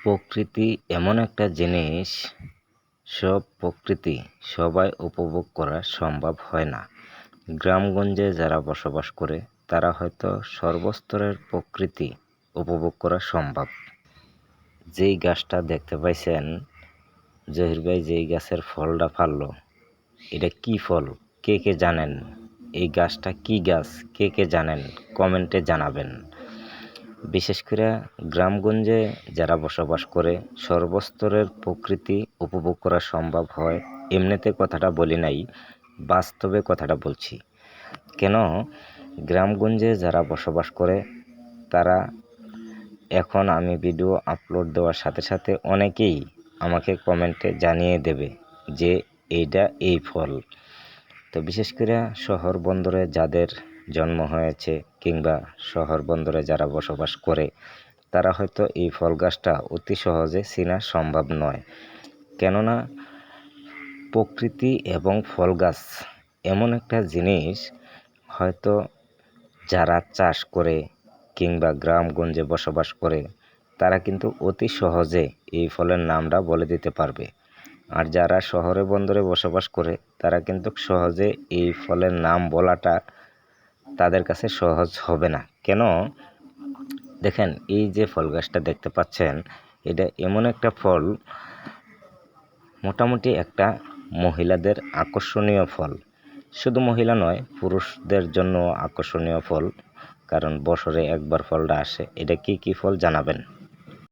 প্রকৃতি এমন একটা জিনিস, সব প্রকৃতি সবাই উপভোগ করা সম্ভব হয় না। গ্রামগঞ্জে যারা বসবাস করে তারা হয়তো সর্বস্তরের প্রকৃতি উপভোগ করা সম্ভব। যেই গাছটা দেখতে পাইছেন, জহির ভাই যেই গাছের ফলটা ফাললো, এটা কি ফল? কে কে জানেন? এই গাছটা কি গাছ? কে কে জানেন? কমেন্টে জানাবেন। বিশেষ করে গ্রামগঞ্জে যারা বসবাস করে সর্বস্তরের প্রকৃতি উপভোগ করা সম্ভব হয়। এমনিতে কথাটা বলি নাই, বাস্তবে কথাটা বলছি। কেন? গ্রামগঞ্জে যারা বসবাস করে তারা এখন আমি ভিডিও আপলোড দেওয়ার সাথে সাথে অনেকেই আমাকে কমেন্টে জানিয়ে দেবে যে এইটা এই ফল। তো বিশেষ করে শহর বন্দরে যাদের জন্ম হয়েছে কিংবা শহর বন্দরে যারা বসবাস করে তারা হয়তো এই ফল গাছটা অতি সহজে চেনা সম্ভব নয়। কেননা প্রকৃতি এবং ফল গাছ এমন একটা জিনিস, হয়তো যারা চাষ করে কিংবা গ্রামগঞ্জে বসবাস করে তারা কিন্তু অতি সহজে এই ফলের নামটা বলে দিতে পারবে। আর যারা শহরে বন্দরে বসবাস করে তারা কিন্তু সহজে এই ফলের নাম বলাটা তাদের কাছে সহজ হবে না। কেন? দেখেন, এই যে ফল গাছটা দেখতে পাচ্ছেন, এটা এমন একটা ফল, মোটামুটি একটা মহিলাদের আকর্ষণীয় ফল। শুধু মহিলা নয়, পুরুষদের জন্য আকর্ষণীয় ফল, কারণ বছরে একবার ফলটা আসে। এটা কি ফল জানাবেন?